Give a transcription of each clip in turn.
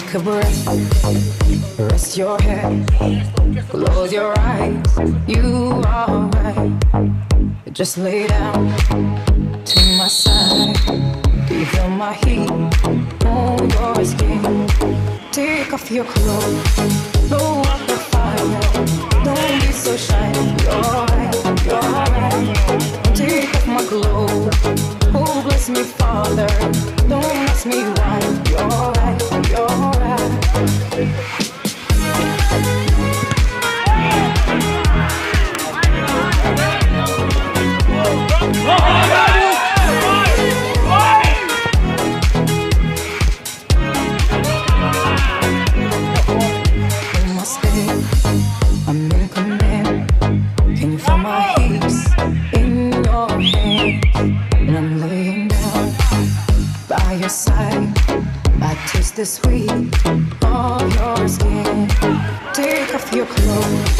Take a breath, rest your head, close your eyes, you are right. Just lay down to my side, do you feel my heat on your skin? Take off your clothes, blow up the fire, don't be so shy, you're right, you're right. Take off my clothes, oh bless me Father, don't ask me why, you're right, you're right. I'm in command. Can you feel my hips in your hand? And I'm laying down by your side. I taste the sweet of your skin. Take off your clothes,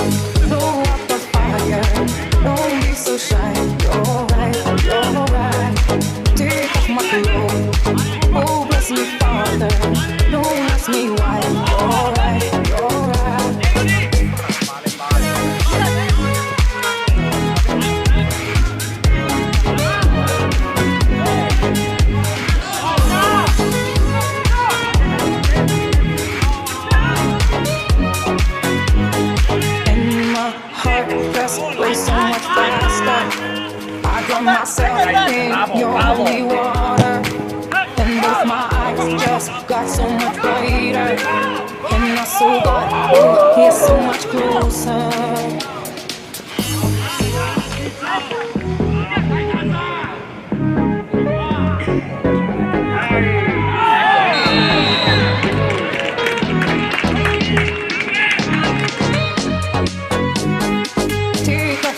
blow up the fire. Don't be so shy. You're right, you're right. Take off my clothes. Oh, bless me, Father. Don't ask me why. You're right, you're right. Way so much faster. I got myself in your holy water, and both my eyes just got so much brighter, and I so got here so much closer.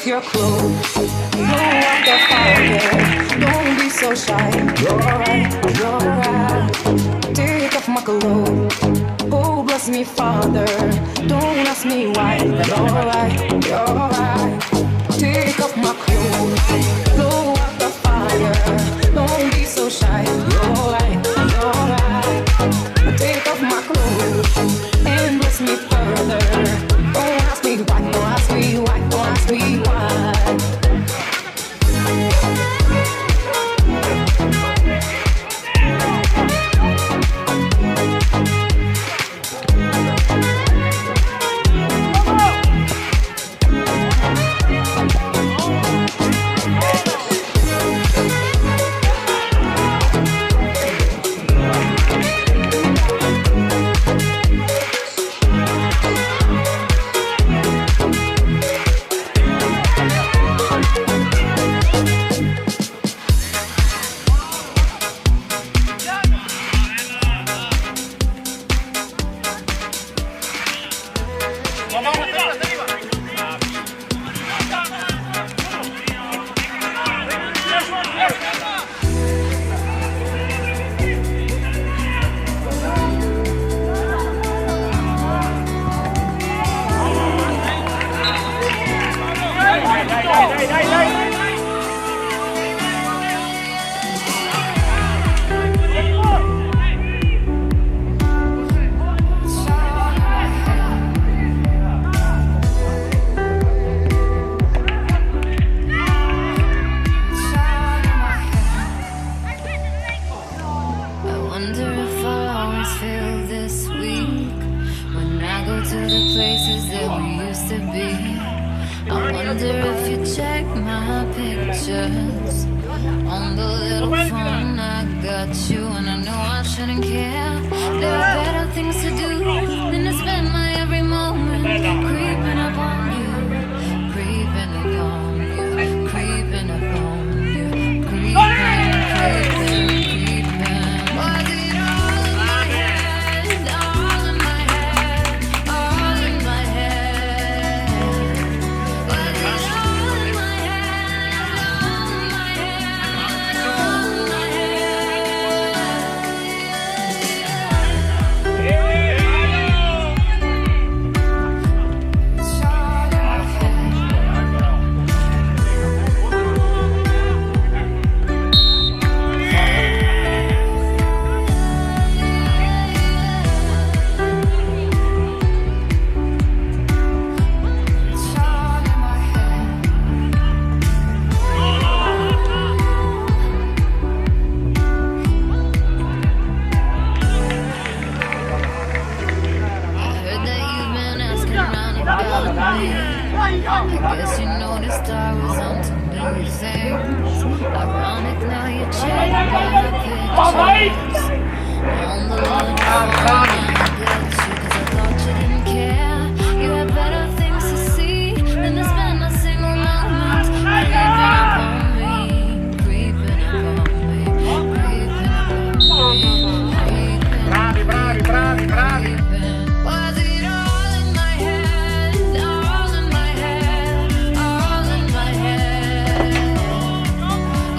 Your clothes, blow up the fire. Don't be so shy. You're right, you're right. Take off my clothes. Oh, bless me, Father. Don't ask me why. You're right, you're right. Take off my clothes. Blow up the fire. Don't be so shy. You're right, you're right. Take off my clothes and bless me further. Don't ask me why. Don't ask me why. Don't ask me why. I guess you noticed I was on to new things. Ironic now you're checking my pictures. On the line, I get you 'cause I thought you didn't care. You had better things to see than to spend a single moment creeping up on me, creeping up on me, bravi. Was it all in my head, all in my head, all in my head?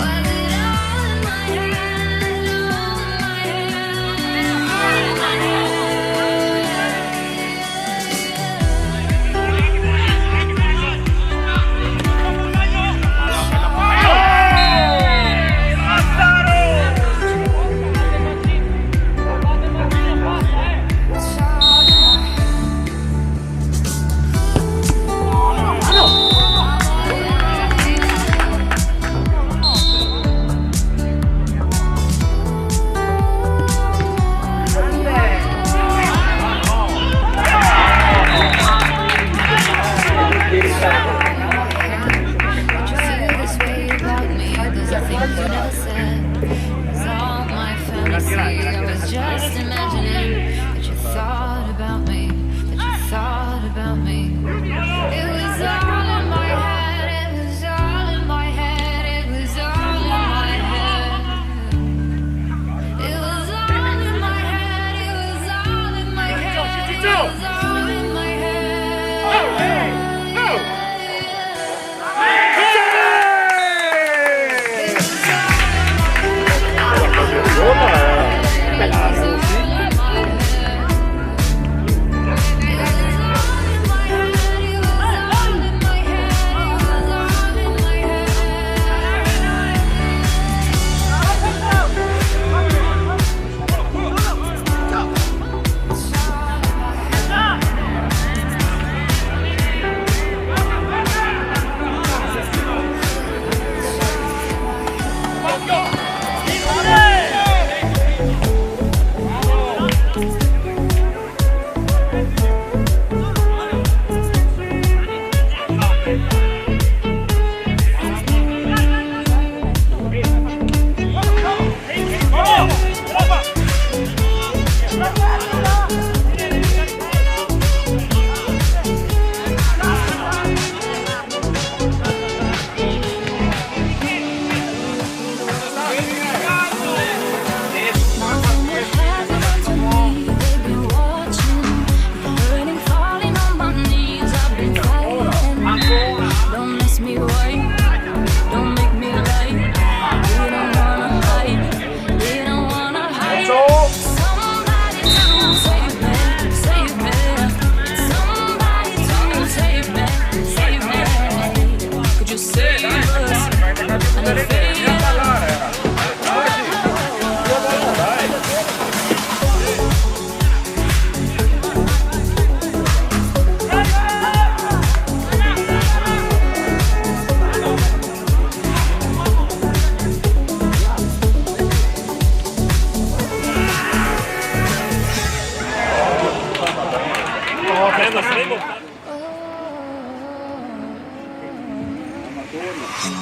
Was it all in my head, all in my head, all in my head?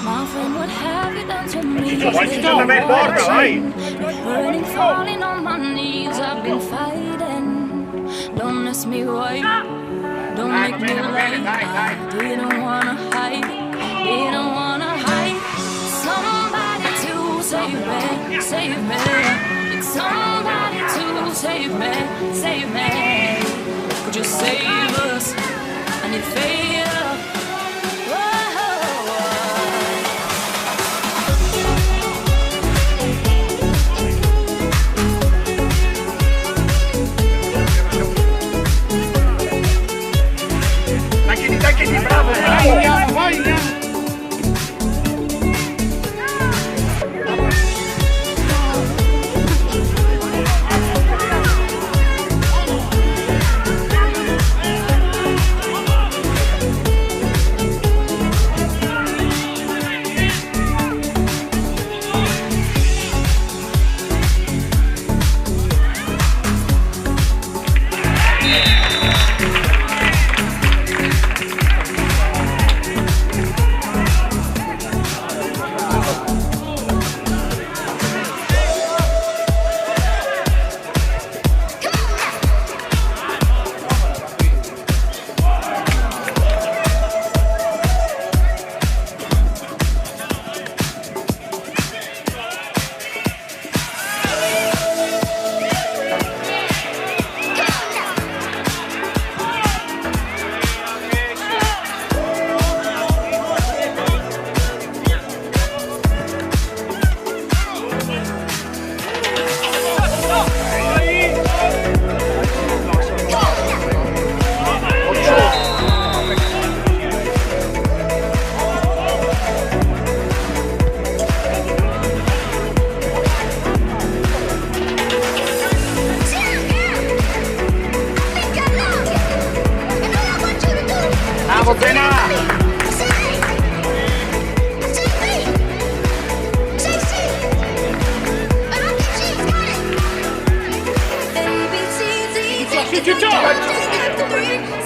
My friend, what have you done to me? Hurting, falling on my knees. I've been fighting. Don't ask me why. Don't make me lie. I didn't wanna hide. Didn't wanna hide. Somebody to save me, save me. It's somebody to save me, save me. Could you save us? I need faith. Bravo, bravo, vai, andiamo. Ciccio!